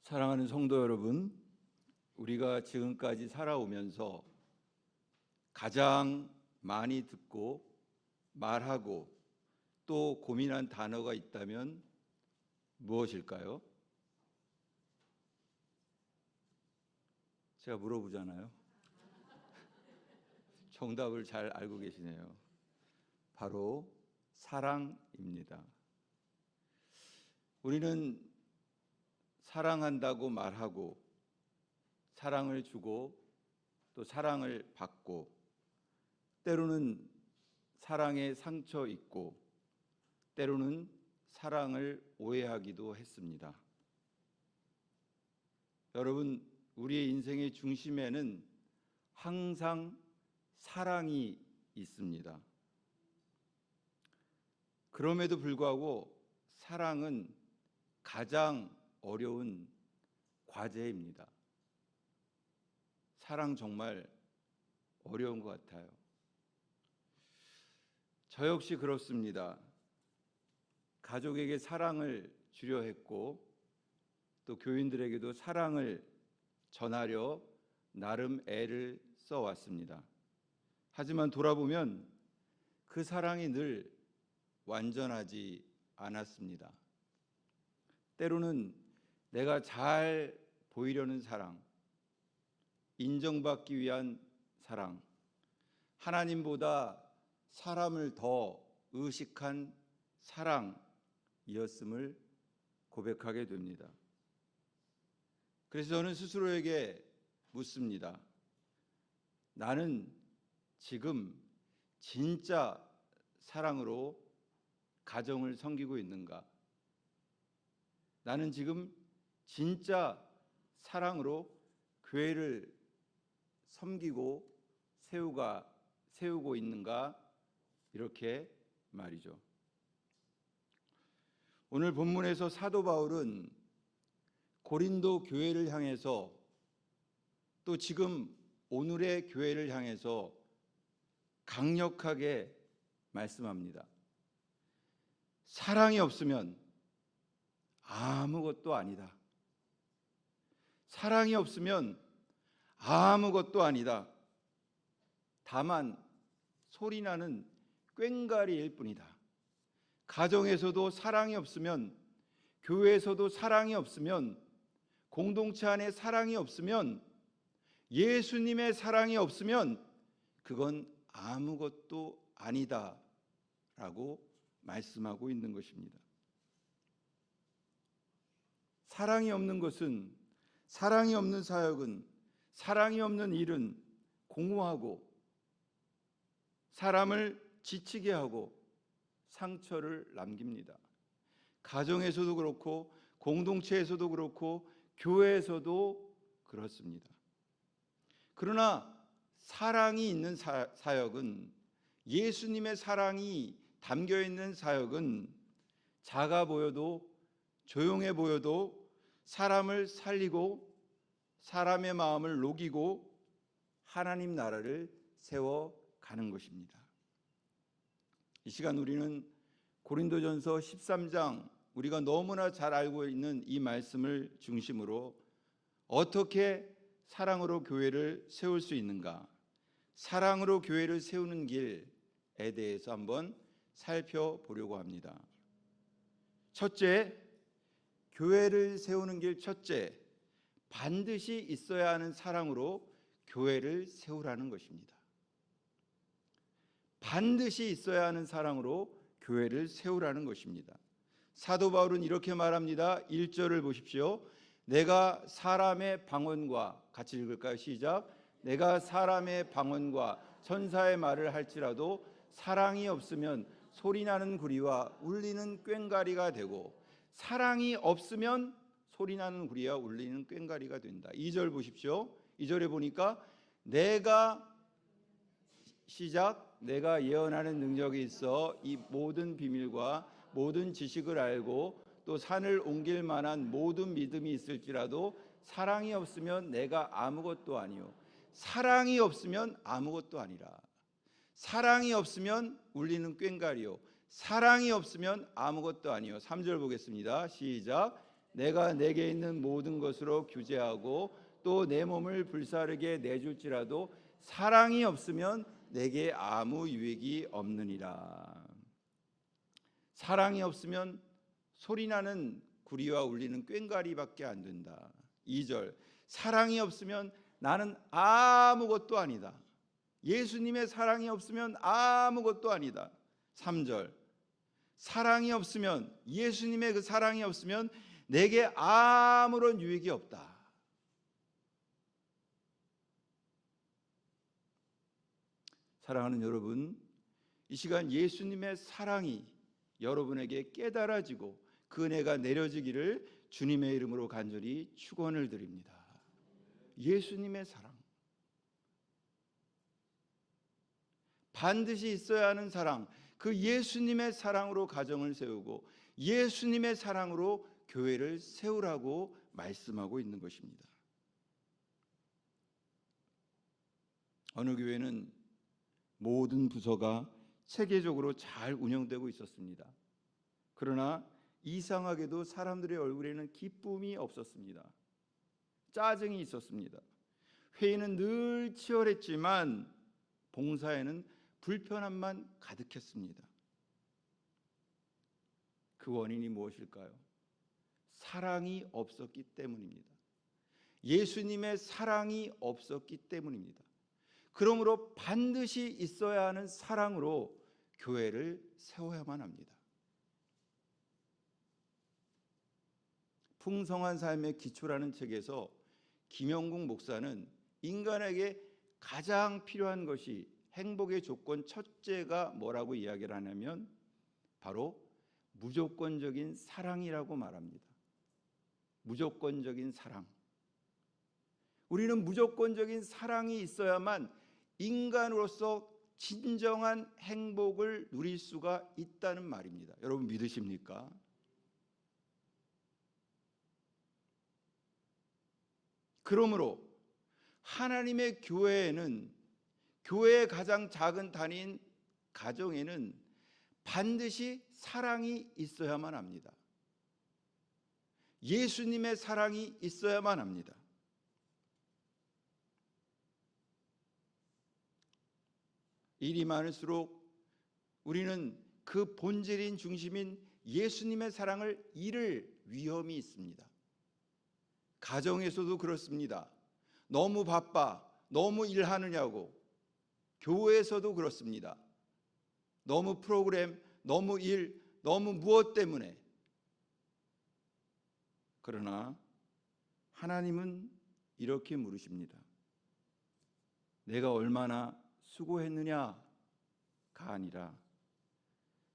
사랑하는 성도 여러분, 우리가 지금까지 살아오면서 가장 많이 듣고 말하고 또 고민한 단어가 있다면 무엇일까요? 제가 물어보잖아요. 정답을 잘 알고 계시네요. 바로 사랑입니다. 우리는 사랑한다고 말하고 사랑을 주고 또 사랑을 받고 때로는 사랑에 상처 입고 때로는 사랑을 오해하기도 했습니다. 여러분, 우리의 인생의 중심에는 항상 사랑이 있습니다. 그럼에도 불구하고 사랑은 가장 어려운 과제입니다. 사랑 정말 어려운 것 같아요. 저 역시 그렇습니다. 가족에게 사랑을 주려 했고 또 교인들에게도 사랑을 전하려 나름 애를 써왔습니다. 하지만 돌아보면 그 사랑이 늘 완전하지 않았습니다. 때로는 내가 잘 보이려는 사랑, 인정받기 위한 사랑, 하나님보다 사람을 더 의식한 사랑이었음을 고백하게 됩니다. 그래서 저는 스스로에게 묻습니다. 나는 지금 진짜 사랑으로 가정을 섬기고 있는가? 나는 지금 진짜 사랑으로 교회를 섬기고 세우고 있는가? 이렇게 말이죠. 오늘 본문에서 사도 바울은 고린도 교회를 향해서 또 지금 오늘의 교회를 향해서 강력하게 말씀합니다. 사랑이 없으면 아무것도 아니다. 사랑이 없으면 아무것도 아니다. 다만 소리나는 꽹과리일 뿐이다. 가정에서도 사랑이 없으면, 교회에서도 사랑이 없으면, 공동체 안에 사랑이 없으면, 예수님의 사랑이 없으면 그건 아무것도 아니다 라고 말씀하고 있는 것입니다. 사랑이 없는 것은, 사랑이 없는 사역은, 사랑이 없는 일은 공허하고 사람을 지치게 하고 상처를 남깁니다. 가정에서도 그렇고 공동체에서도 그렇고 교회에서도 그렇습니다. 그러나 사랑이 있는 사역은, 예수님의 사랑이 담겨있는 사역은 작아 보여도 조용해 보여도 사람을 살리고 사람의 마음을 녹이고 하나님 나라를 세워가는 것입니다. 이 시간 우리는 고린도전서 13장, 우리가 너무나 잘 알고 있는 이 말씀을 중심으로 어떻게 사랑으로 교회를 세울 수 있는가, 사랑으로 교회를 세우는 길에 대해서 한번 살펴보려고 합니다. 첫째, 교회를 세우는 길 첫째, 반드시 있어야 하는 사랑으로 교회를 세우라는 것입니다. 반드시 있어야 하는 사랑으로 교회를 세우라는 것입니다. 사도 바울은 이렇게 말합니다. 1절을 보십시오. 내가 사람의 방언과, 같이 읽을까요? 시작. 내가 사람의 방언과 천사의 말을 할지라도 사랑이 없으면 소리나는 구리와 울리는 꽹과리가 되고, 사랑이 없으면 소리나는 구리와 울리는 꽹과리가 된다. 2절 보십시오. 2절에 보니까 내가, 시작, 내가 예언하는 능력이 있어 이 모든 비밀과 모든 지식을 알고 또 산을 옮길 만한 모든 믿음이 있을지라도 사랑이 없으면 내가 아무것도 아니요. 사랑이 없으면 아무것도 아니라. 사랑이 없으면 울리는 꽹과리요. 사랑이 없으면 아무것도 아니요. 3절 보겠습니다. 시작. 내가 내게 있는 모든 것으로 규제하고 또 내 몸을 불사르게 내줄지라도 사랑이 없으면 내게 아무 유익이 없느니라. 사랑이 없으면 소리나는 구리와 울리는 꽹과리밖에 안 된다. 2절, 사랑이 없으면 나는 아무것도 아니다. 예수님의 사랑이 없으면 아무것도 아니다. 3절, 사랑이 없으면, 예수님의 그 사랑이 없으면 내게 아무런 유익이 없다. 사랑하는 여러분, 이 시간 예수님의 사랑이 여러분에게 깨달아지고 그 은혜가 내려지기를 주님의 이름으로 간절히 축원을 드립니다. 예수님의 사랑, 반드시 있어야 하는 사랑, 그 예수님의 사랑으로 가정을 세우고 예수님의 사랑으로 교회를 세우라고 말씀하고 있는 것입니다. 어느 교회는 모든 부서가 체계적으로 잘 운영되고 있었습니다. 그러나 이상하게도 사람들의 얼굴에는 기쁨이 없었습니다. 짜증이 있었습니다. 회의는 늘 치열했지만 봉사에는 불편함만 가득했습니다. 그 원인이 무엇일까요? 사랑이 없었기 때문입니다. 예수님의 사랑이 없었기 때문입니다. 그러므로 반드시 있어야 하는 사랑으로 교회를 세워야만 합니다. 풍성한 삶의 기초라는 책에서 김영국 목사는 인간에게 가장 필요한 것이 행복의 조건 첫째가 뭐라고 이야기를 하냐면 바로 무조건적인 사랑이라고 말합니다. 무조건적인 사랑. 우리는 무조건적인 사랑이 있어야만 인간으로서 진정한 행복을 누릴 수가 있다는 말입니다. 여러분 믿으십니까? 그러므로 하나님의 교회에는, 교회의 가장 작은 단위인 가정에는 반드시 사랑이 있어야만 합니다. 예수님의 사랑이 있어야만 합니다. 일이 많을수록 우리는 그 본질인 중심인 예수님의 사랑을 잃을 위험이 있습니다. 가정에서도 그렇습니다. 너무 바빠, 너무 일하느냐고. 교회에서도 그렇습니다. 너무 프로그램, 너무 일, 너무 무엇 때문에. 그러나 하나님은 이렇게 물으십니다. 내가 얼마나 수고했느냐가 아니라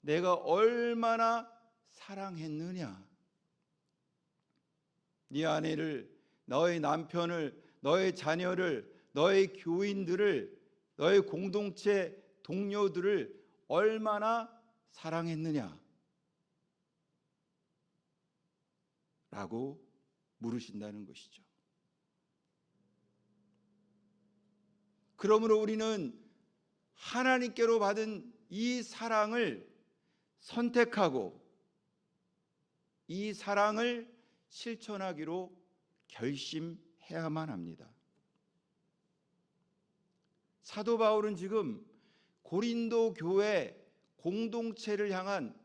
내가 얼마나 사랑했느냐. 네 아내를, 너의 남편을, 너의 자녀를, 너의 교인들을, 너의 공동체 동료들을 얼마나 사랑했느냐 라고 물으신다는 것이죠. 그러므로 우리는 하나님께로 받은 이 사랑을 선택하고 이 사랑을 실천하기로 결심해야만 합니다. 사도 바울은 지금 고린도 교회 공동체를 향한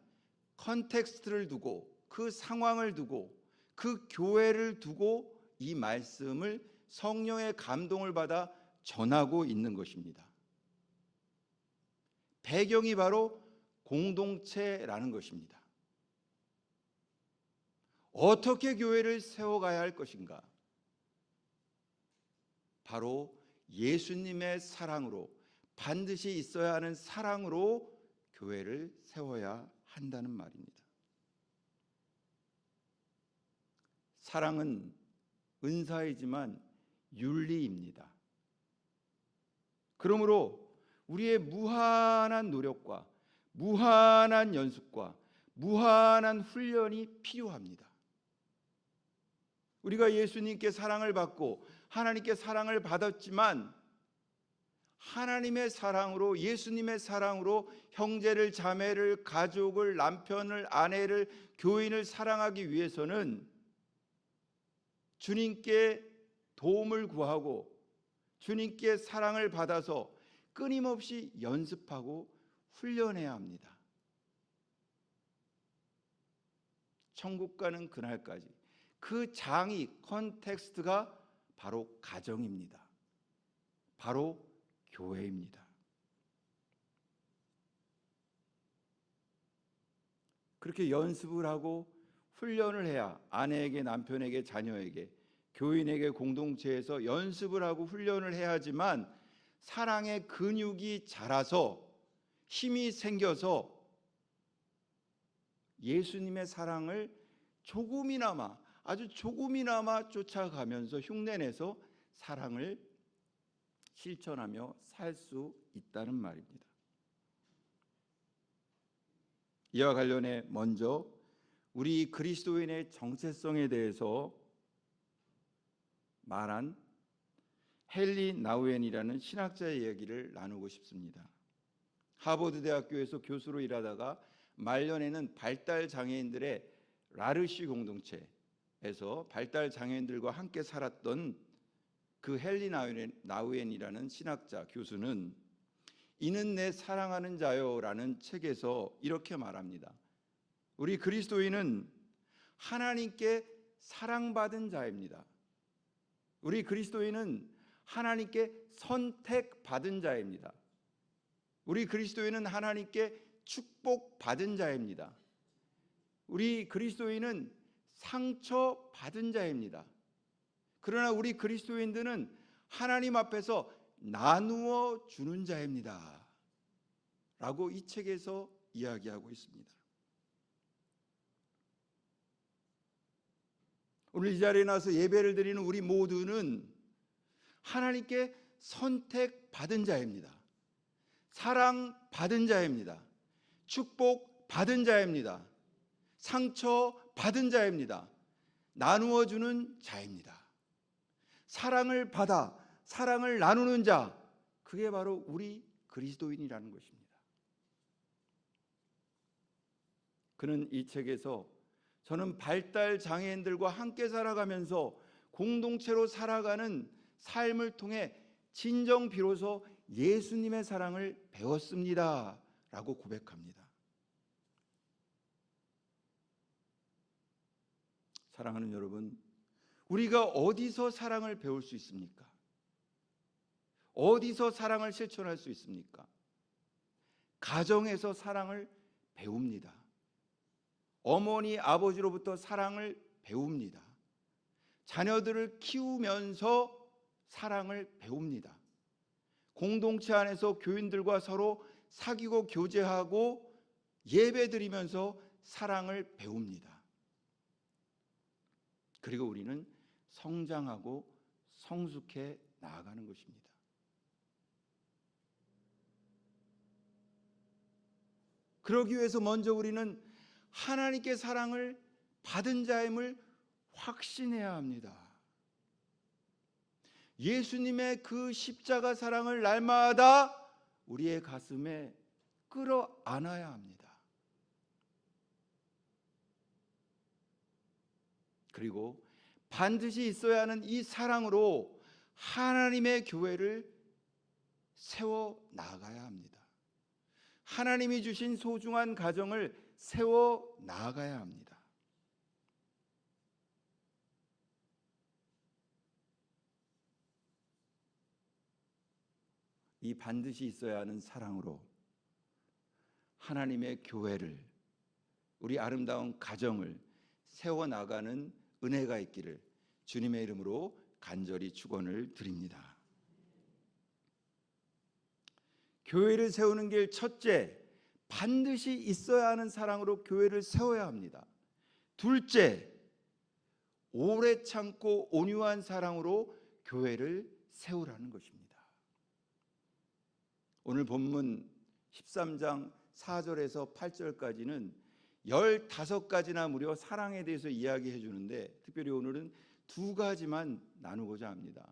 컨텍스트를 두고, 그 상황을 두고, 그 교회를 두고 이 말씀을 성령의 감동을 받아 전하고 있는 것입니다. 배경이 바로 공동체라는 것입니다. 어떻게 교회를 세워가야 할 것인가? 바로 예수님의 사랑으로, 반드시 있어야 하는 사랑으로 교회를 세워야 한다는 말입니다. 사랑은 은사이지만 윤리입니다. 그러므로 우리의 무한한 노력과 무한한 연습과 무한한 훈련이 필요합니다. 우리가 예수님께 사랑을 받고 하나님께 사랑을 받았지만 하나님의 사랑으로, 예수님의 사랑으로 형제를, 자매를, 가족을, 남편을, 아내를, 교인을 사랑하기 위해서는 주님께 도움을 구하고 주님께 사랑을 받아서 끊임없이 연습하고 훈련해야 합니다. 천국 가는 그날까지 그 장이 컨텍스트가 바로 가정입니다. 바로 교회입니다. 그렇게 연습을 하고 훈련을 해야 아내에게, 남편에게, 자녀에게, 교인에게 공동체에서 연습을 하고 훈련을 해야지만 사랑의 근육이 자라서 힘이 생겨서 예수님의 사랑을 조금이나마, 아주 조금이나마 쫓아가면서 흉내내서 사랑을 실천하며 살 수 있다는 말입니다. 이와 관련해 먼저 우리 그리스도인의 정체성에 대해서 말한 헨리 나우엔이라는 신학자의 이야기를 나누고 싶습니다. 하버드 대학교에서 교수로 일하다가 말년에는 발달 장애인들의 라르시 공동체에서 발달 장애인들과 함께 살았던 그 헨리 나우엔이라는 신학자 교수는 이는 내 사랑하는 자요라는 책에서 이렇게 말합니다. 우리 그리스도인은 하나님께 사랑받은 자입니다. 우리 그리스도인은 하나님께 선택받은 자입니다. 우리 그리스도인은 하나님께 축복받은 자입니다. 우리 그리스도인은 상처받은 자입니다. 그러나 우리 그리스도인들은 하나님 앞에서 나누어 주는 자입니다. 라고 이 책에서 이야기하고 있습니다. 오늘 이 자리에 나와서 예배를 드리는 우리 모두는 하나님께 선택받은 자입니다. 사랑받은 자입니다. 축복받은 자입니다. 상처받은 자입니다. 나누어 주는 자입니다. 사랑을 받아 사랑을 나누는 자, 그게 바로 우리 그리스도인이라는 것입니다. 그는 이 책에서 저는 발달 장애인들과 함께 살아가면서 공동체로 살아가는 삶을 통해 진정 비로소 예수님의 사랑을 배웠습니다. 라고 고백합니다. 사랑하는 여러분, 우리가 어디서 사랑을 배울 수 있습니까? 어디서 사랑을 실천할 수 있습니까? 가정에서 사랑을 배웁니다. 어머니, 아버지로부터 사랑을 배웁니다. 자녀들을 키우면서 사랑을 배웁니다. 공동체 안에서 교인들과 서로 사귀고 교제하고 예배드리면서 사랑을 배웁니다. 그리고 우리는 성장하고 성숙해 나아가는 것입니다. 그러기 위해서 먼저 우리는 하나님께 사랑을 받은 자임을 확신해야 합니다. 예수님의 그 십자가 사랑을 날마다 우리의 가슴에 끌어안아야 합니다. 그리고 반드시 있어야 하는 이 사랑으로 하나님의 교회를 세워 나가야 합니다. 하나님이 주신 소중한 가정을 세워 나가야 합니다. 이 반드시 있어야 하는 사랑으로 하나님의 교회를, 우리 아름다운 가정을 세워나가는 은혜가 있기를 주님의 이름으로 간절히 축원을 드립니다. 교회를 세우는 길 첫째, 반드시 있어야 하는 사랑으로 교회를 세워야 합니다. 둘째, 오래 참고 온유한 사랑으로 교회를 세우라는 것입니다. 오늘 본문 13장 4절에서 8절까지는 15가지나 무려 사랑에 대해서 이야기해 주는데 특별히 오늘은 두 가지만 나누고자 합니다.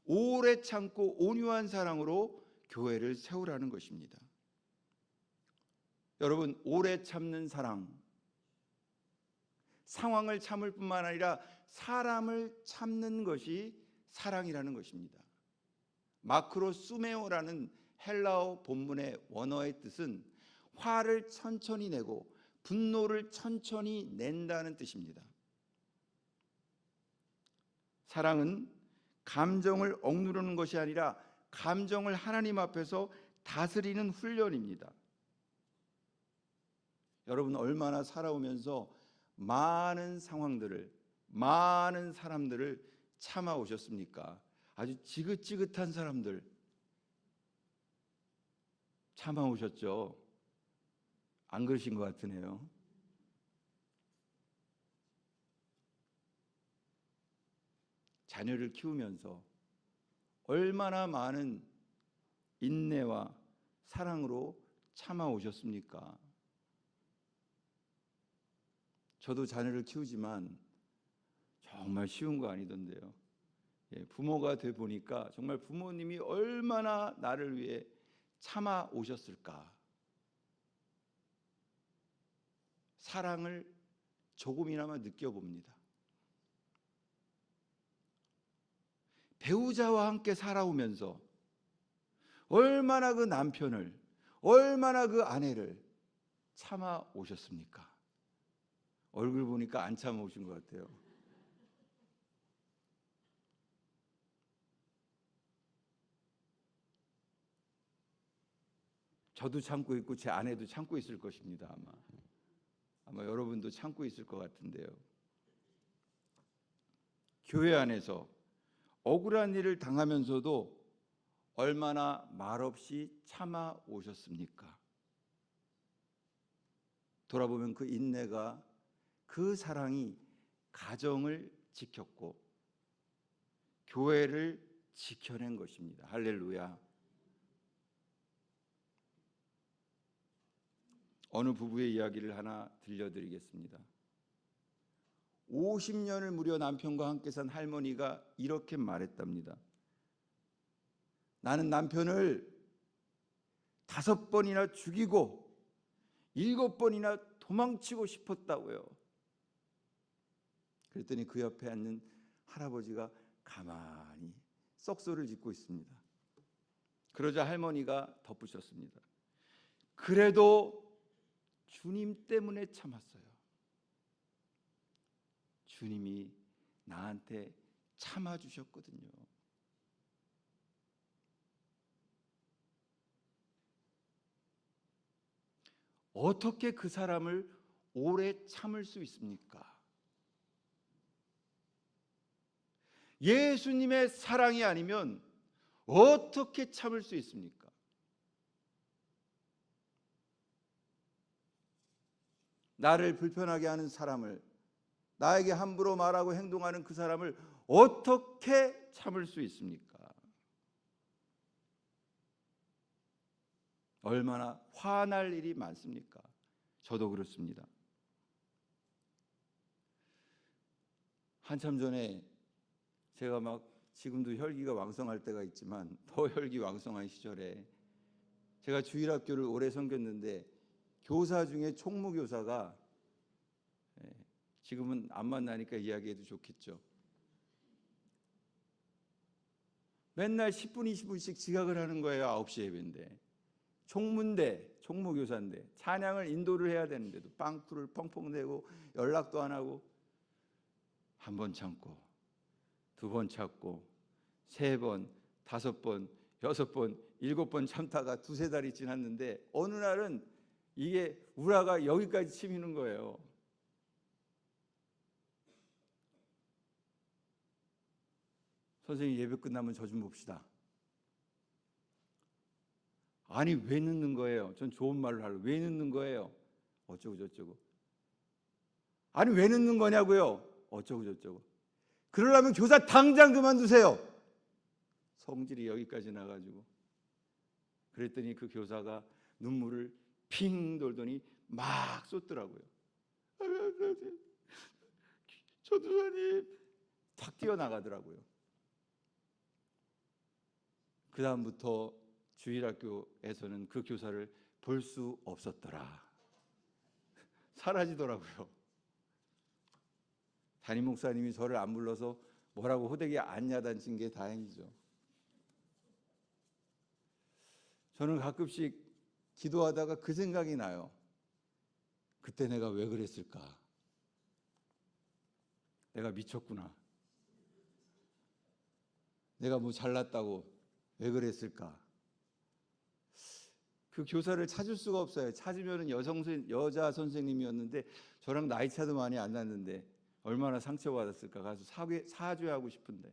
오래 참고 온유한 사랑으로 교회를 세우라는 것입니다. 여러분, 오래 참는 사랑, 상황을 참을 뿐만 아니라 사람을 참는 것이 사랑이라는 것입니다. 마크로수메오라는 헬라어 본문의 원어의 뜻은 화를 천천히 내고 분노를 천천히 낸다는 뜻입니다. 사랑은 감정을 억누르는 것이 아니라 감정을 하나님 앞에서 다스리는 훈련입니다. 여러분, 얼마나 살아오면서 많은 상황들을, 많은 사람들을 참아오셨습니까? 아주 지긋지긋한 사람들 참아오셨죠? 안 그러신 것 같으네요. 자녀를 키우면서 얼마나 많은 인내와 사랑으로 참아오셨습니까? 저도 자녀를 키우지만 정말 쉬운 거 아니던데요. 부모가 돼 보니까 정말 부모님이 얼마나 나를 위해 참아 오셨을까. 사랑을 조금이나마 느껴봅니다. 배우자와 함께 살아오면서 얼마나 그 남편을, 얼마나 그 아내를 참아 오셨습니까? 얼굴 보니까 안 참아 오신 것 같아요. 저도 참고 있고 제 아내도 참고 있을 것입니다. 아마 여러분도 참고 있을 것 같은데요. 교회 안에서 억울한 일을 당하면서도 얼마나 말없이 참아 오셨습니까? 돌아보면 그 인내가, 그 사랑이 가정을 지켰고 교회를 지켜낸 것입니다. 할렐루야. 어느 부부의 이야기를 하나 들려드리겠습니다. 50년을 무려 남편과 함께 산 할머니가 이렇게 말했답니다. 나는 남편을 5번이나 죽이고 7번이나 도망치고 싶었다고요. 그랬더니 그 옆에 앉는 할아버지가 가만히 썩소리를 짓고 있습니다. 그러자 할머니가 덧붙였습니다. 그래도 주님 때문에 참았어요. 주님이 나한테 참아주셨거든요. 어떻게 그 사람을 오래 참을 수 있습니까? 예수님의 사랑이 아니면 어떻게 참을 수 있습니까? 나를 불편하게 하는 사람을, 나에게 함부로 말하고 행동하는 그 사람을 어떻게 참을 수 있습니까? 얼마나 화날 일이 많습니까? 저도 그렇습니다. 한참 전에 제가 지금도 혈기가 왕성할 때가 있지만 더 혈기 왕성한 시절에 제가 주일학교를 오래 섬겼는데 교사 중에 총무교사가, 지금은 안 만나니까 이야기해도 좋겠죠. 맨날 10분 20분씩 지각을 하는 거예요. 9시 예배인데. 총무인데, 총무교사인데 찬양을 인도를 해야 되는데도 빵꾸를 펑펑 내고 연락도 안 하고, 한 번 참고 2번 참고 3번, 5번, 6번, 7번 참다가 2-3달이 지났는데 어느 날은 이게 우라가 여기까지 치미는 거예요. 선생님, 예배 끝나면 저 좀 봅시다. 아니, 왜 늦는 거예요? 전 좋은 말을 하려고. 왜 늦는 거예요? 어쩌고 저쩌고. 아니, 왜 늦는 거냐고요? 어쩌고 저쩌고. 그러려면 교사 당장 그만두세요. 성질이 여기까지 나가지고. 그랬더니 그 교사가 눈물을 핑 돌더니 막 쏟더라고요. 전도사님, 탁 뛰어나가더라고요. 그 다음부터 주일학교에서는 그 교사를 볼 수 없었더라. 사라지더라고요. 담임 목사님이 저를 안 불러서 뭐라고 호되게 안 야단친 게 다행이죠. 저는 가끔씩 기도하다가 그 생각이 나요. 그때 내가 왜 그랬을까? 내가 미쳤구나. 내가 뭐 잘났다고 왜 그랬을까? 그 교사를 찾을 수가 없어요. 찾으면 여자 선생님이었는데 저랑 나이 차도 많이 안 났는데 얼마나 상처받았을까. 가서 사죄하고 싶은데.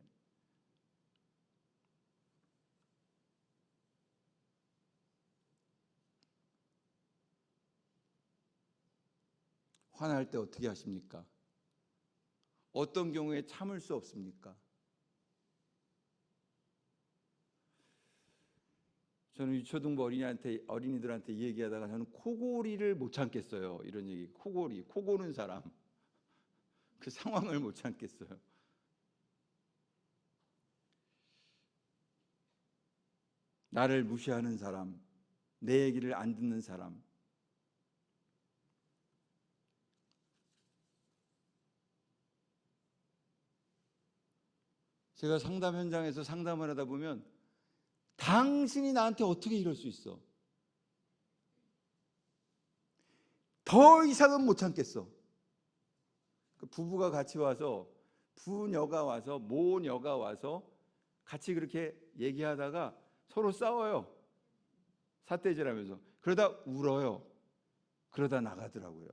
화날 때 어떻게 하십니까? 어떤 경우에 참을 수 없습니까? 저는 유초등부 어린이들한테 얘기하다가 저는 코골이를 못 참겠어요. 이런 얘기. 코 고는 사람. 그 상황을 못 참겠어요. 나를 무시하는 사람, 내 얘기를 안 듣는 사람. 제가 상담 현장에서 상담을 하다 보면 당신이 나한테 어떻게 이럴 수 있어? 더 이상은 못 참겠어. 그 부부가 같이 와서 부녀가 와서 모녀가 와서 같이 그렇게 얘기하다가 서로 싸워요. 삿대질하면서. 그러다 울어요. 그러다 나가더라고요.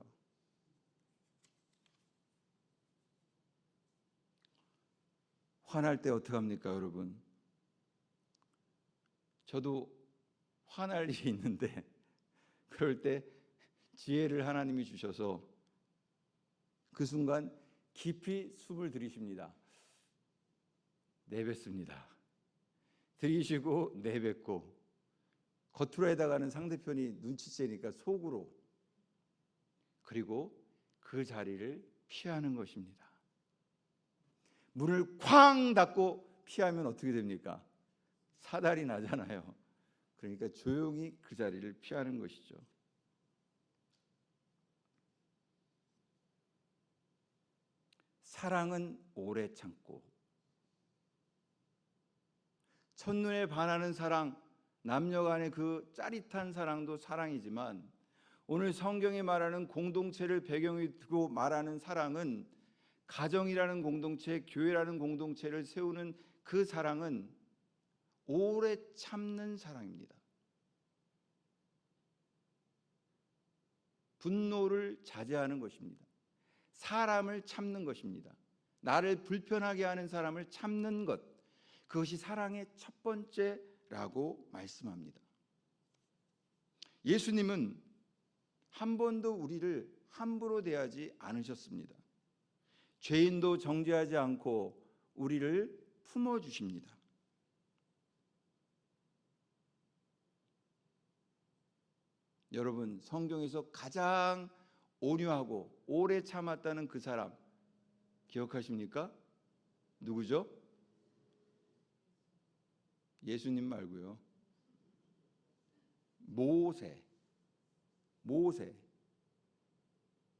화날 때 어떡합니까, 여러분? 저도 화날 일이 있는데 그럴 때 지혜를 하나님이 주셔서 그 순간 깊이 숨을 들이쉽니다. 내뱉습니다. 들이쉬고 내뱉고 겉으로 해다가는 상대편이 눈치채니까 속으로, 그리고 그 자리를 피하는 것입니다. 문을 쾅 닫고 피하면 어떻게 됩니까? 사달이 나잖아요. 그러니까 조용히 그 자리를 피하는 것이죠. 사랑은 오래 참고, 첫눈에 반하는 사랑, 남녀 간의 그 짜릿한 사랑도 사랑이지만 오늘 성경이 말하는 공동체를 배경에 두고 말하는 사랑은, 가정이라는 공동체, 교회라는 공동체를 세우는 그 사랑은 오래 참는 사랑입니다. 분노를 자제하는 것입니다. 사람을 참는 것입니다. 나를 불편하게 하는 사람을 참는 것, 그것이 사랑의 첫 번째라고 말씀합니다. 예수님은 한 번도 우리를 함부로 대하지 않으셨습니다. 죄인도 정죄하지 않고 우리를 품어주십니다. 여러분, 성경에서 가장 온유하고 오래 참았다는 그 사람 기억하십니까? 누구죠? 예수님 말고요.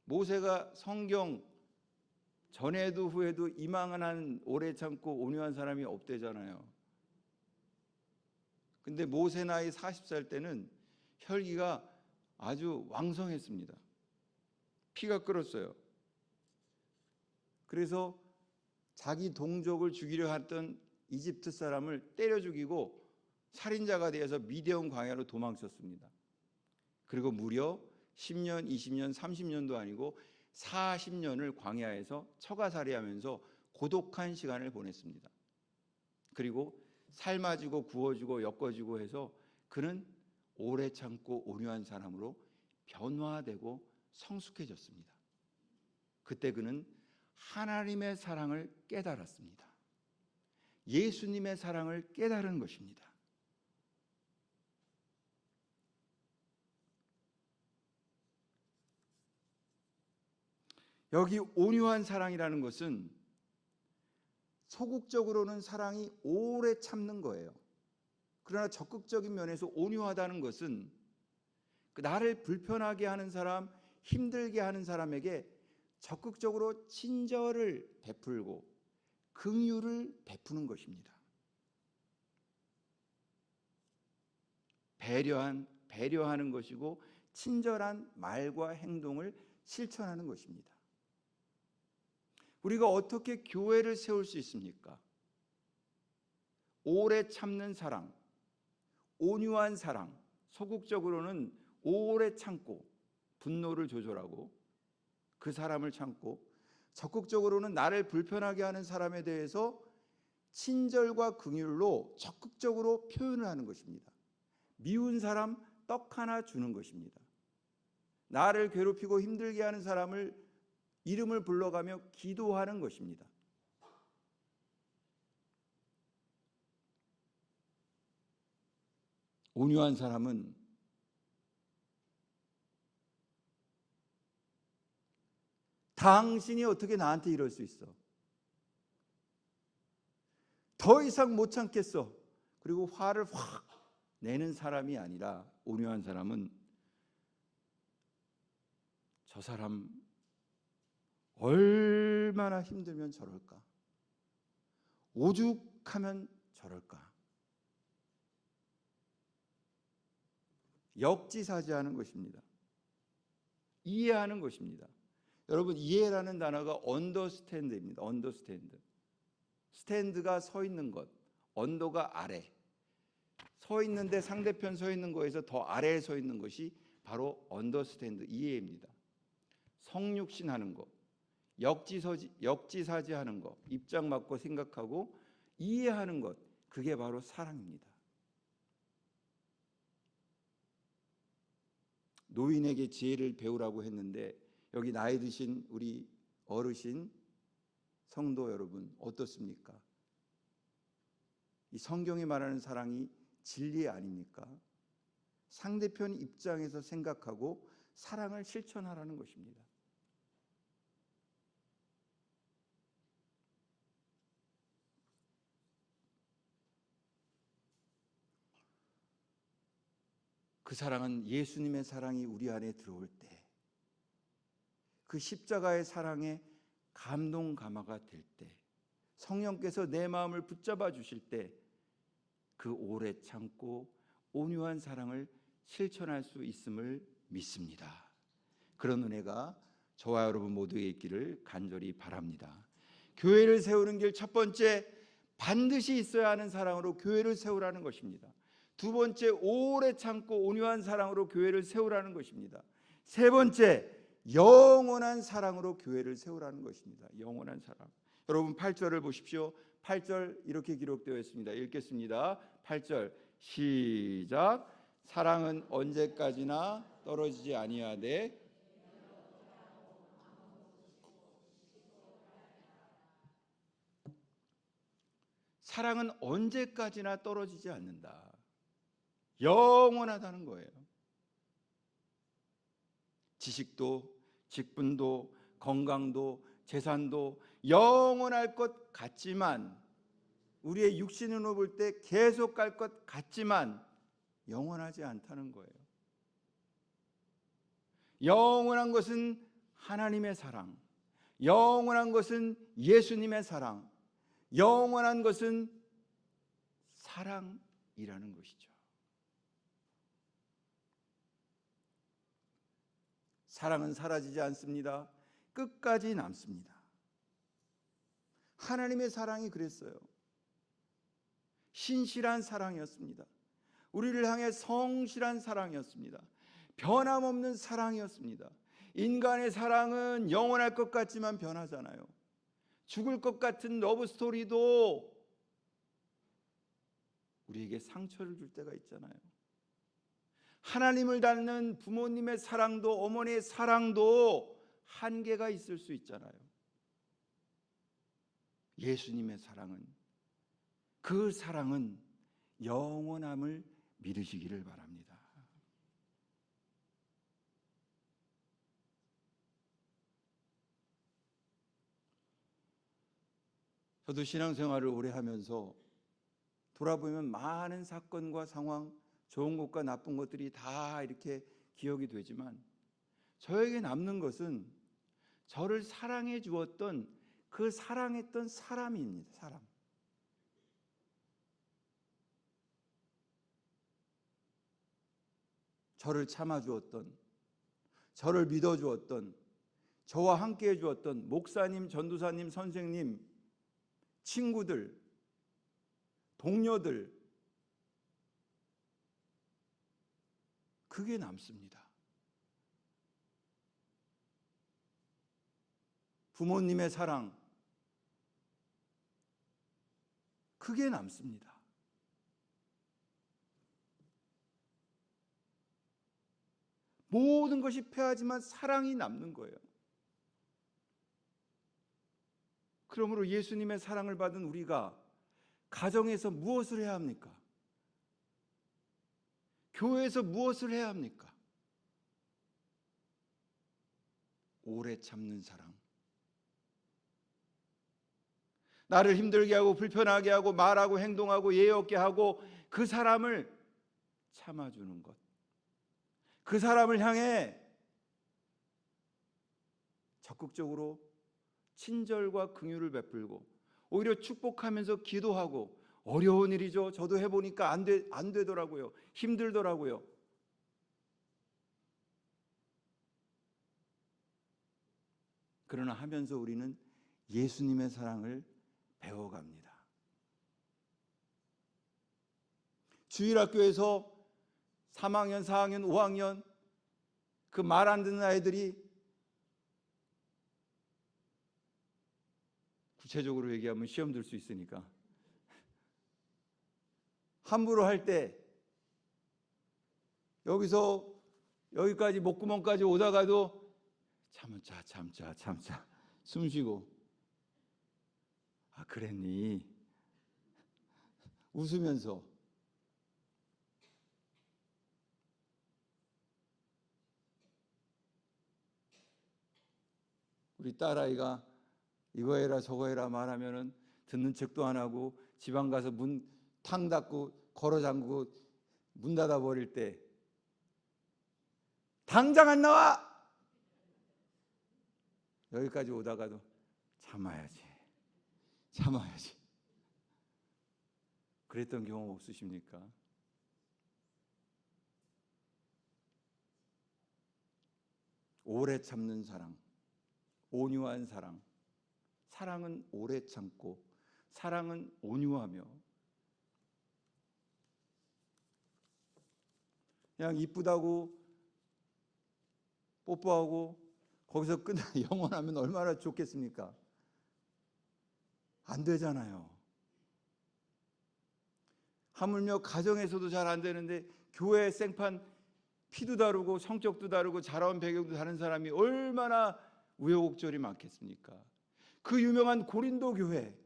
모세가 성경 전에도 후에도 이만한 오래 참고 온유한 사람이 없대잖아요. 근데 모세 나이 40살 때는 혈기가 아주 왕성했습니다. 피가 끓었어요. 그래서 자기 동족을 죽이려 했던 이집트 사람을 때려 죽이고 살인자가 되어서 미디안 광야로 도망쳤습니다. 그리고 무려 10년, 20년, 30년도 아니고 40년을 광야에서 처가살이하면서 고독한 시간을 보냈습니다. 그리고 삶아지고 구워지고 엮어지고 해서 그는 오래 참고 온유한 사람으로 변화되고 성숙해졌습니다. 그때 그는 하나님의 사랑을 깨달았습니다. 예수님의 사랑을 깨달은 것입니다. 여기 온유한 사랑이라는 것은 소극적으로는 사랑이 오래 참는 거예요. 그러나 적극적인 면에서 온유하다는 것은 나를 불편하게 하는 사람, 힘들게 하는 사람에게 적극적으로 친절을 베풀고 긍휼을 베푸는 것입니다. 배려하는 것이고 친절한 말과 행동을 실천하는 것입니다. 우리가 어떻게 교회를 세울 수 있습니까? 오래 참는 사랑, 온유한 사랑, 소극적으로는 오래 참고 분노를 조절하고 그 사람을 참고, 적극적으로는 나를 불편하게 하는 사람에 대해서 친절과 긍휼로 적극적으로 표현을 하는 것입니다. 미운 사람 떡 하나 주는 것입니다. 나를 괴롭히고 힘들게 하는 사람을 이름을 불러가며 기도하는 것입니다. 온유한 사람은 당신이 어떻게 나한테 이럴 수 있어? 더 이상 못 참겠어. 그리고 화를 확 내는 사람이 아니라, 온유한 사람은 저 사람 얼마나 힘들면 저럴까? 오죽하면 저럴까? 역지사지하는 것입니다. 이해하는 것입니다. 여러분, 이해라는 단어가 언더스탠드입니다. 언더스탠드. 스탠드가 서 있는 것, 언더가 아래. 서 있는데 상대편 서 있는 거에서 더 아래에 서 있는 것이 바로 언더스탠드, 이해입니다. 성육신하는 것, 역지사지하는 것, 입장 맞고 생각하고 이해하는 것, 그게 바로 사랑입니다. 노인에게 지혜를 배우라고 했는데 여기 나이 드신 우리 어르신 성도 여러분 어떻습니까? 이 성경이 말하는 사랑이 진리 아닙니까? 상대편 입장에서 생각하고 사랑을 실천하라는 것입니다. 그 사랑은 예수님의 사랑이 우리 안에 들어올 때, 그 십자가의 사랑에 감동감화가 될 때, 성령께서 내 마음을 붙잡아 주실 때, 그 오래 참고 온유한 사랑을 실천할 수 있음을 믿습니다. 그런 은혜가 저와 여러분 모두에 있기를 간절히 바랍니다. 교회를 세우는 길, 첫 번째, 반드시 있어야 하는 사랑으로 교회를 세우라는 것입니다. 두 번째, 오래 참고 온유한 사랑으로 교회를 세우라는 것입니다. 세 번째, 영원한 사랑으로 교회를 세우라는 것입니다. 영원한 사랑. 여러분 8절을 보십시오. 8절 이렇게 기록되어 있습니다. 읽겠습니다. 8절 시작. 사랑은 언제까지나 떨어지지 아니하되 사랑은 언제까지나 떨어지지 않는다. 영원하다는 거예요. 지식도, 직분도, 건강도, 재산도 영원할 것 같지만, 우리의 육신으로 볼 때 계속 갈 것 같지만 영원하지 않다는 거예요. 영원한 것은 하나님의 사랑, 영원한 것은 예수님의 사랑, 영원한 것은 사랑이라는 것이죠. 사랑은 사라지지 않습니다. 끝까지 남습니다. 하나님의 사랑이 그랬어요. 신실한 사랑이었습니다. 우리를 향해 성실한 사랑이었습니다. 변함없는 사랑이었습니다. 인간의 사랑은 영원할 것 같지만 변하잖아요. 죽을 것 같은 러브 스토리도 우리에게 상처를 줄 때가 있잖아요. 하나님을 닮는 부모님의 사랑도, 어머니의 사랑도 한계가 있을 수 있잖아요. 예수님의 사랑은, 그 사랑은 영원함을 믿으시기를 바랍니다. 저도 신앙생활을 오래 하면서 돌아보면 많은 사건과 상황, 좋은 것과 나쁜 것들이 다 이렇게 기억이 되지만 저에게 남는 것은 저를 사랑해 주었던 그 사랑했던 사람입니다. 사람. 저를 참아 주었던, 저를 믿어 주었던, 저와 함께 해 주었던 목사님, 전도사님, 선생님, 친구들, 동료들, 그게 남습니다. 부모님의 사랑, 그게 남습니다. 모든 것이 패하지만 사랑이 남는 거예요. 그러므로 예수님의 사랑을 받은 우리가 가정에서 무엇을 해야 합니까? 교회에서 무엇을 해야 합니까? 오래 참는 사랑. 나를 힘들게 하고 불편하게 하고 말하고 행동하고 예의 없게 하고 그 사람을 참아주는 것. 그 사람을 향해 적극적으로 친절과 긍휼을 베풀고 오히려 축복하면서 기도하고, 어려운 일이죠. 저도 해보니까 안 되더라고요. 힘들더라고요. 그러나 하면서 우리는 예수님의 사랑을 배워갑니다. 주일학교에서 3학년, 4학년, 5학년 그 말 안 듣는 아이들이, 구체적으로 얘기하면 시험 들 수 있으니까, 함부로 할 때 여기서 여기까지 목구멍까지 오다가도 참자 숨 쉬고, 아 그랬니? 웃으면서. 우리 딸아이가 이거 해라 저거 해라 말하면은 듣는 척도 안 하고 지방 가서 문 탕 닫고 걸어 잠그고 문 닫아 버릴 때 당장 안 나와! 여기까지 오다가도 참아야지. 그랬던 경험 없으십니까? 오래 참는 사랑, 온유한 사랑. 사랑은 오래 참고, 사랑은 온유하며, 그냥 이쁘다고 뽀뽀하고 거기서 끝나 영원하면 얼마나 좋겠습니까? 안 되잖아요. 하물며 가정에서도 잘 안 되는데 교회 생판 피도 다르고 성격도 다르고 자라온 배경도 다른 사람이 얼마나 우여곡절이 많겠습니까? 그 유명한 고린도 교회,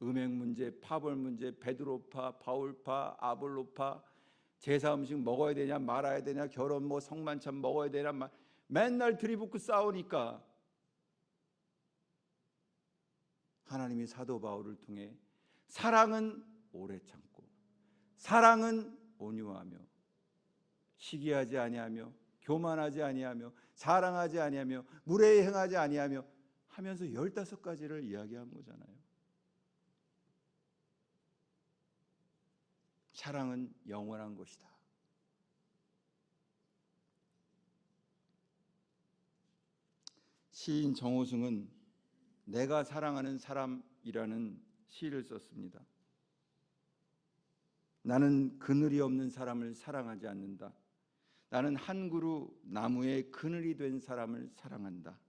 음행 문제, 파벌 문제, 베드로파, 바울파, 아볼로파, 제사 음식 먹어야 되냐 말아야 되냐, 결혼 뭐 성만찬 먹어야 되냐, 맨날 들이붓고 싸우니까 하나님이 사도 바울을 통해 사랑은 오래 참고, 사랑은 온유하며, 시기하지 아니하며, 교만하지 아니하며, 자랑하지 아니하며, 무례히 행하지 아니하며 하면서 15가지를 이야기한 거잖아요. 사랑은 영원한 것이다. 시인 정호승은 내가 사랑하는 사람이라는 시를 썼습니다. 나는 그늘이 없는 사람을 사랑하지 않는다. 나는 한 그루 나무에 그늘이 된 사람을 사랑한다.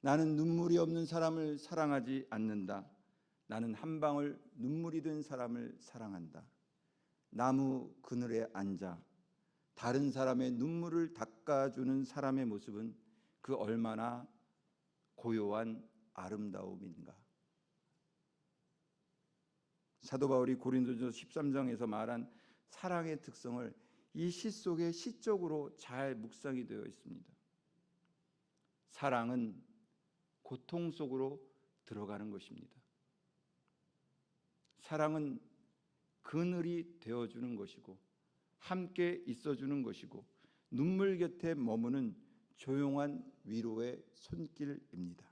나는 눈물이 없는 사람을 사랑하지 않는다. 나는 한 방울 눈물이 된 사람을 사랑한다. 나무 그늘에 앉아 다른 사람의 눈물을 닦아주는 사람의 모습은 그 얼마나 고요한 아름다움인가. 사도 바울이 고린도전서 13장에서 말한 사랑의 특성을 이 시 속에 시적으로 잘 묵상이 되어 있습니다. 사랑은 고통 속으로 들어가는 것입니다. 사랑은 그늘이 되어주는 것이고 함께 있어주는 것이고 눈물 곁에 머무는 조용한 위로의 손길입니다.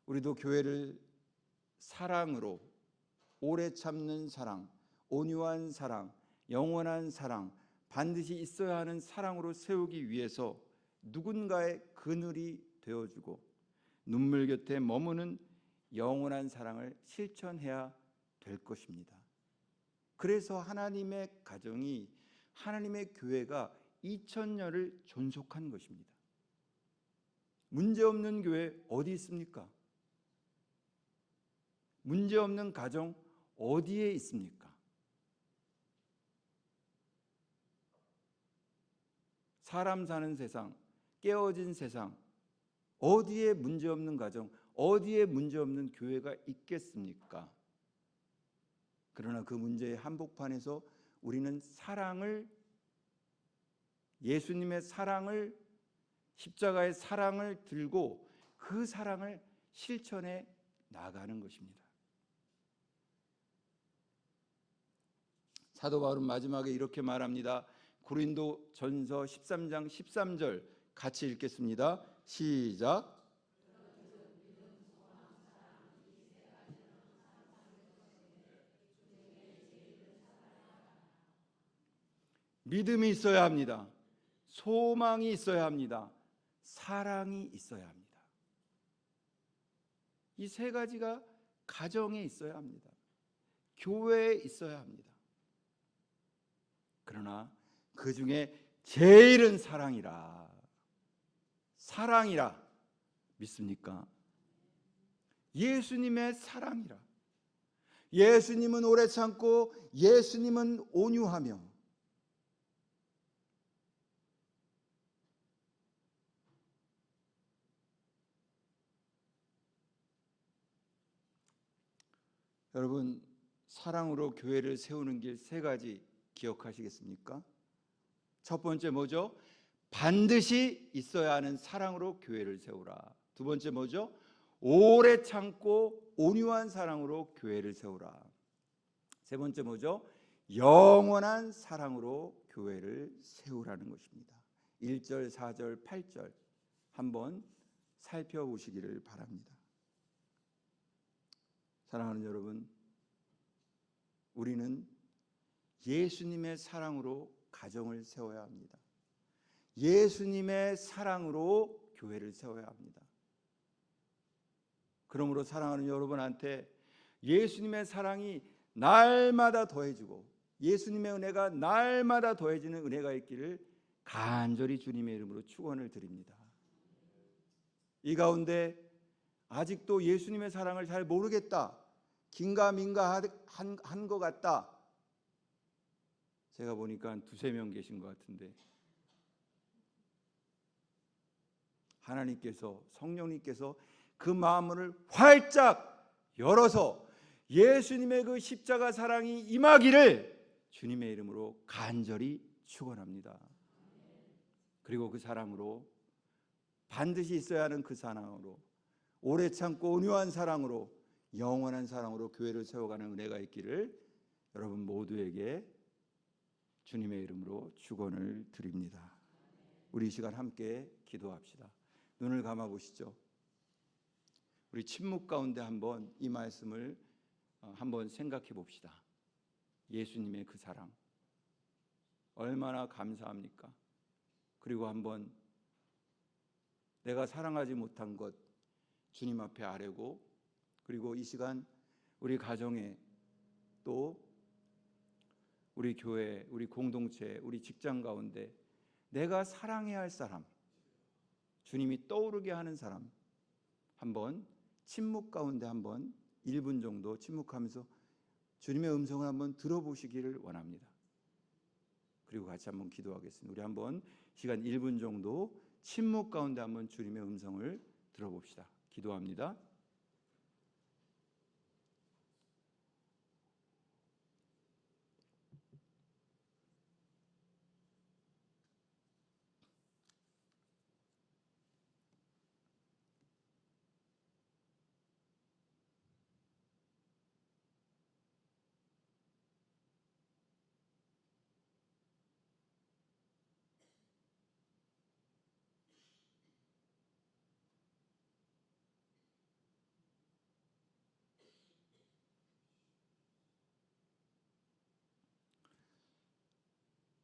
우리도 교회를 사랑으로, 오래 참는 사랑, 온유한 사랑, 영원한 사랑, 반드시 있어야 하는 사랑으로 세우기 위해서 누군가의 그늘이 되어주고 눈물 곁에 머무는 영원한 사랑을 실천해야 될 것입니다. 그래서 하나님의 가정이, 하나님의 교회가 2000년을 존속한 것입니다. 문제없는 교회 어디 있습니까? 문제없는 가정 어디에 있습니까? 사람 사는 세상, 깨어진 세상, 어디에 문제없는 가정, 어디에 문제없는 교회가 있겠습니까? 그러나 그 문제의 한복판에서 우리는 사랑을, 예수님의 사랑을, 십자가의 사랑을 들고 그 사랑을 실천해 나가는 것입니다. 사도 바울은 마지막에 이렇게 말합니다. 고린도전서 13장 13절 같이 읽겠습니다. 시작. 믿음이 있어야 합니다. 소망이 있어야 합니다. 사랑이 있어야 합니다. 이 세 가지가 가정에 있어야 합니다. 교회에 있어야 합니다. 그러나 그 중에 제일은 사랑이라 믿습니까? 예수님의 사랑이라. 예수님은 오래 참고 예수님은 온유하며 여러분, 사랑으로 교회를 세우는 길 세 가지 기억하시겠습니까? 첫 번째 뭐죠? 반드시 있어야 하는 사랑으로 교회를 세우라. 두 번째 뭐죠? 오래 참고 온유한 사랑으로 교회를 세우라. 세 번째 뭐죠? 영원한 사랑으로 교회를 세우라는 것입니다. 1절, 4절, 8절 한번 살펴보시기를 바랍니다. 사랑하는 여러분, 우리는 예수님의 사랑으로 가정을 세워야 합니다. 예수님의 사랑으로 교회를 세워야 합니다. 그러므로 사랑하는 여러분한테 예수님의 사랑이 날마다 더해지고 예수님의 은혜가 날마다 더해지는 은혜가 있기를 간절히 주님의 이름으로 축원을 드립니다. 이 가운데 아직도 예수님의 사랑을 잘 모르겠다, 긴가민가 한 것 같다, 제가 보니까 한 두세 명 계신 것 같은데 하나님께서, 성령님께서 그 마음을 활짝 열어서 예수님의 그 십자가 사랑이 임하기를 주님의 이름으로 간절히 축원합니다. 그리고 그 사랑으로, 반드시 있어야 하는 그 사랑으로, 오래 참고 온유한 사랑으로, 영원한 사랑으로 교회를 세워가는 은혜가 있기를 여러분 모두에게 주님의 이름으로 축원을 드립니다. 우리 이 시간 함께 기도합시다. 눈을 감아 보시죠. 우리 침묵 가운데 한번 이 말씀을 한번 생각해 봅시다. 예수님의 그 사랑 얼마나 감사합니까? 그리고 한번 내가 사랑하지 못한 것 주님 앞에 아뢰고, 그리고 이 시간 우리 가정에, 또 우리 교회, 우리 공동체, 우리 직장 가운데 내가 사랑해야 할 사람, 주님이 떠오르게 하는 사람, 한번 침묵 가운데 한번 1분 정도 침묵하면서 주님의 음성을 한번 들어보시기를 원합니다. 그리고 같이 한번 기도하겠습니다. 우리 한번 시간 1분 정도 침묵 가운데 한번 주님의 음성을 들어봅시다. 기도합니다.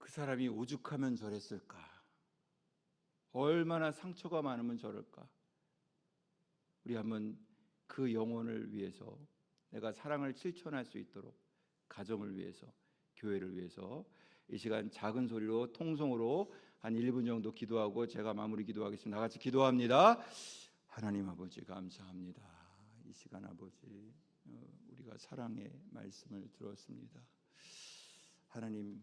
그 사람이 오죽하면 저랬을까? 얼마나 상처가 많으면 저럴까? 우리 한번 그 영혼을 위해서, 내가 사랑을 실천할 수 있도록, 가정을 위해서, 교회를 위해서 이 시간 작은 소리로 통성으로 한 1분 정도 기도하고 제가 마무리 기도하겠습니다. 다 같이 기도합니다. 하나님 아버지 감사합니다. 이 시간 아버지, 우리가 사랑의 말씀을 들었습니다. 하나님,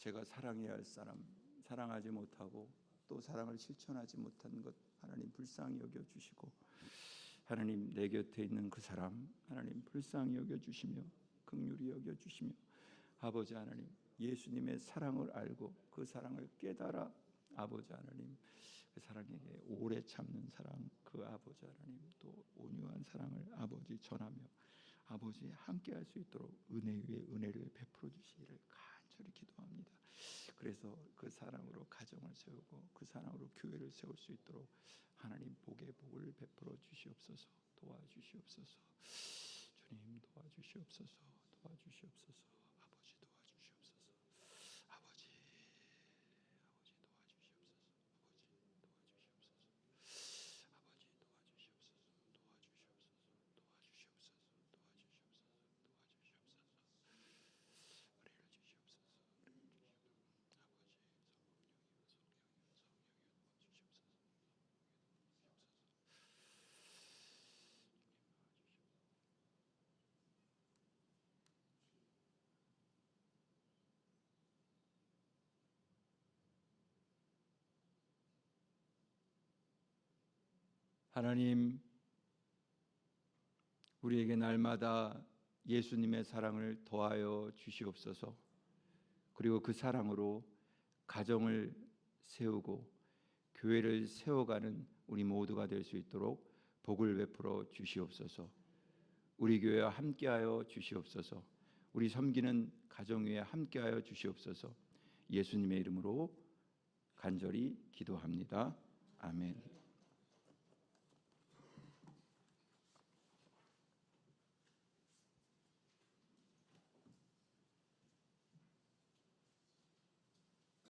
제가 사랑해야 할 사람 사랑하지 못하고 또 사랑을 실천하지 못한 것 하나님 불쌍히 여겨주시고, 하나님 내 곁에 있는 그 사람 하나님 불쌍히 여겨주시며 긍휼히 여겨주시며, 아버지 하나님 예수님의 사랑을 알고 그 사랑을 깨달아 아버지 하나님 그 사랑에게 오래 참는 사랑, 그 아버지 하나님 또 온유한 사랑을 아버지 전하며 아버지 함께할 수 있도록 은혜 위에 은혜를 베풀어 주시기를 간절히 기도합니다. 그래서 그 사랑으로 가정을 세우고 그 사랑으로 교회를 세울 수 있도록 하나님 복의 복을 베풀어 주시옵소서. 도와주시옵소서. 주님 도와주시옵소서. 도와주시옵소서. 아버지 도와주시옵소서. 아버지 하나님, 우리에게 날마다 예수님의 사랑을 더하여 주시옵소서. 그리고 그 사랑으로 가정을 세우고 교회를 세워가는 우리 모두가 될 수 있도록 복을 베풀어 주시옵소서. 우리 교회와 함께하여 주시옵소서. 우리 섬기는 가정 위에 함께하여 주시옵소서. 예수님의 이름으로 간절히 기도합니다. 아멘.